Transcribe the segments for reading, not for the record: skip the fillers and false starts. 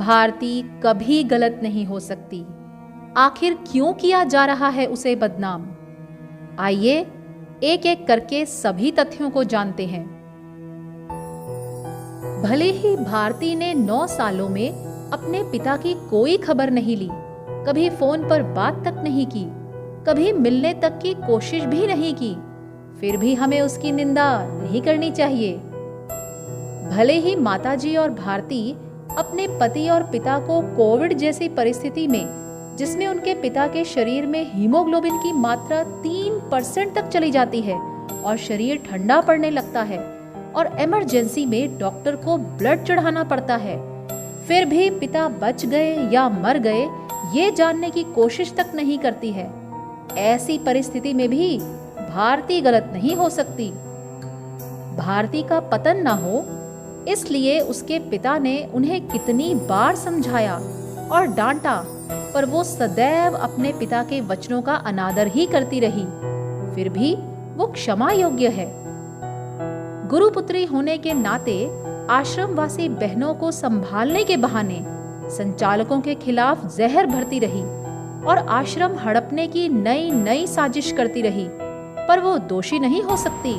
भारती कभी गलत नहीं हो सकती। आखिर क्यों किया जा रहा है उसे बदनाम? आइए एक एक करके सभी तथ्यों को जानते हैं। भले ही भारती ने 9 सालों में अपने पिता की कोई खबर नहीं ली, कभी फोन पर बात तक नहीं की, कभी मिलने तक की कोशिश भी नहीं की, फिर भी हमें उसकी निंदा नहीं करनी चाहिए। भले ही माताजी और भारती अपने पति और पिता को कोविड जैसी परिस्थिति में, जिसमें उनके पिता के शरीर में हीमोग्लोबिन की मात्रा 3% तक चली जाती है और शरीर ठंडा पड़ने लगता है और इमरजेंसी में डॉक्टर को ब्लड चढ़ाना पड़ता है, फिर भी पिता बच गए या मर गए ये जानने की कोशिश तक नहीं करती है। ऐसी परिस्थिति में भी भारती गलत नहीं हो सकती। भारती का पतन ना हो इसलिए उसके पिता ने उन्हें कितनी बार समझाया और डांटा, पर वो सदैव अपने पिता के वचनों का अनादर ही करती रही। फिर भी वो क्षमा योग्य है। गुरुपुत्री होने के नाते आश्रमवासी बहनों को संभालने के बहाने संचालकों के खिलाफ जहर भरती रही और आश्रम हड़पने की नई नई साजिश करती रही, पर वो दोषी नहीं हो सकती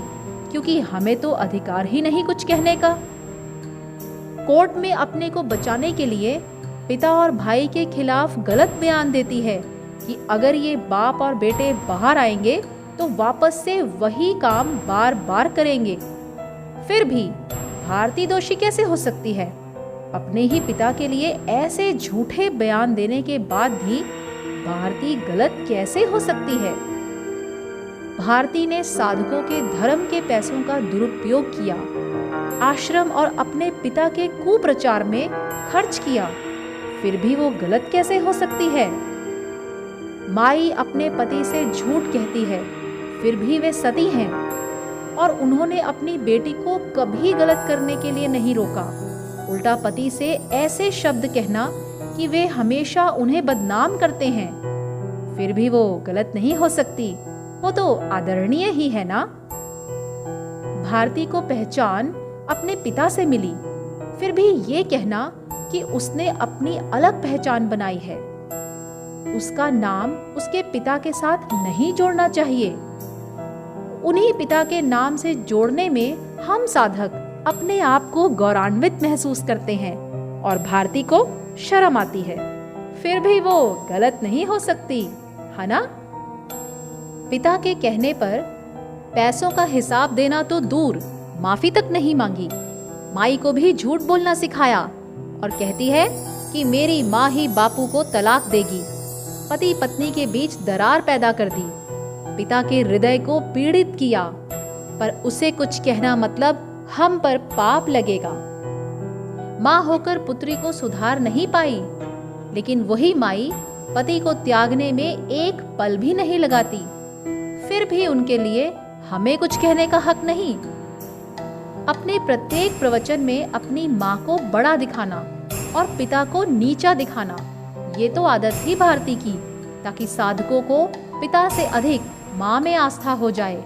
क्योंकि हमें तो अधिकार ही नहीं कुछ कहने का। कोर्ट में अपने को बचाने के लिए पिता और भाई के खिलाफ गलत बयान देती है कि अगर ये बाप और बेटे बाहर आएंगे तो वापस से वही काम बार बार करेंगे। फिर भी भारती दोषी कैसे हो सकती है? अपने ही पिता के लिए ऐसे झूठे बयान देने के बाद भी भारती गलत कैसे हो सकती है? भारती ने साधकों के धर्म के पैसों का दुरुपयोग किया, आश्रम और अपने पिता के कुप्रचार में खर्च किया, फिर भी वो गलत कैसे हो सकती है? माई अपने पति से झूठ कहती है, फिर भी वे सती हैं और उन्होंने अपनी बेटी को कभी गलत करने के लिए नहीं रोका। उल्टा पति से ऐसे शब्द कहना कि वे हमेशा उन्हें बदनाम करते हैं, फिर भी वो गलत नहीं हो सकती। वो तो आदरणीय ही है ना। भारती को पहचान अपने पिता से मिली, फिर भी ये कहना कि उसने अपनी अलग पहचान बनाई है। उसका नाम उसके पिता के साथ नहीं जोड़ना चाहिए। उन्हीं पिता के नाम से जोड़ने में हम साधक अपने आप को गौरवान्वित महसूस करते हैं और भारती को शर्म आती है, फिर भी वो गलत नहीं हो सकती, है ना। पिता के कहने पर पैसों का हिसाब देना तो दूर, माफी तक नहीं मांगी। माई को भी झूठ बोलना सिखाया और कहती है कि मेरी माँ ही बापू को तलाक देगी। पति पत्नी के बीच दरार पैदा कर दी, पिता के हृदय को पीड़ित किया, पर उसे कुछ कहना मतलब हम पर पाप लगेगा। माँ होकर पुत्री को सुधार नहीं पाई, लेकिन वही माई पति को त्यागने में एक पल भी नहीं लगाती, फिर भी उनके लिए हमें कुछ कहने का हक नहीं। अपने प्रत्येक प्रवचन में अपनी माँ को बड़ा दिखाना और पिता को नीचा दिखाना, ये तो आदत थी भारती की, ताकि साधकों को पिता से अधिक माँ में आस्था हो जाए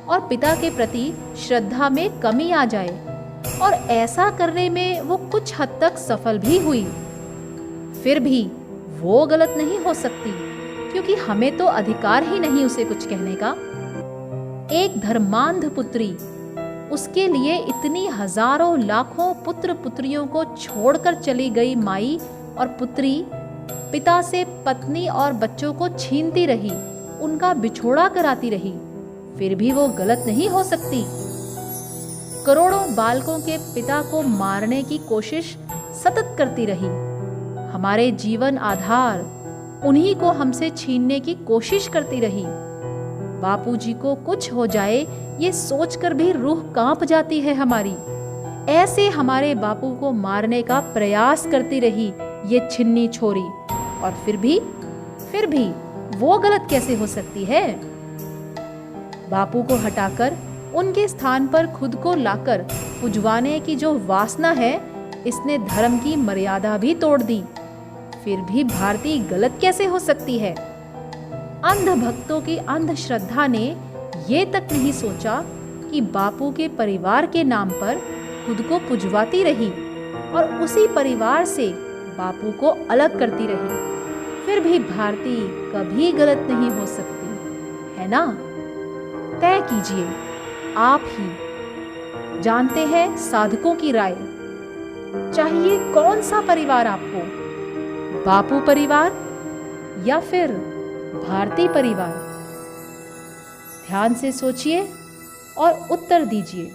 और पिता के प्रति श्रद्धा में कमी आ जाए। और ऐसा करने में वो कुछ हद तक सफल भी हुई। फिर भी वो गलत नहीं हो सकती क्योंकि हमें तो अधिकार ही नहीं उसे कुछ कहने का। एक धर्मांध पुत्री, उसके लिए इतनी हजारों लाखों पुत्र पुत्रियों को छोड़कर चली गई माई और पुत्री पिता से पत्नी और बच्चों को छीनती रही, उनका बिछोड़ा कराती रही, फिर भी वो गलत नहीं हो सकती। करोड़ों बालकों के पिता को मारने की कोशिश सतत करती रही। हमारे जीवन आधार उन्हीं को हमसे छीनने की कोशिश करती रही। बापूजी को कुछ हो जाए ये सोचकर भी रूह कांप जाती है हमारी। ऐसे हमारे बापू को मारने का प्रयास करती रही ये छिन्नी छोरी, और फिर भी वो गलत कैसे हो सकती है? बापू को हटाकर उनके स्थान पर खुद को लाकर पुजवाने की जो वासना है, इसने धर्म की मर्यादा भी तोड़ दी। फिर भी भारती गलत कैसे हो सकती है? अंध भक्तों की अंधश्रद्धा ने ये तक नहीं सोचा कि बापू के परिवार के नाम पर खुद को पुजवाती रही और उसी परिवार से बापू को अलग करती रही, फिर भी भारती कभी गलत नहीं हो सकती, है ना? तय कीजिए, आप ही जानते हैं साधकों की राय। चाहिए कौन सा परिवार आपको? बापू परिवार या फिर भारती परिवार? ध्यान से सोचिए और उत्तर दीजिए।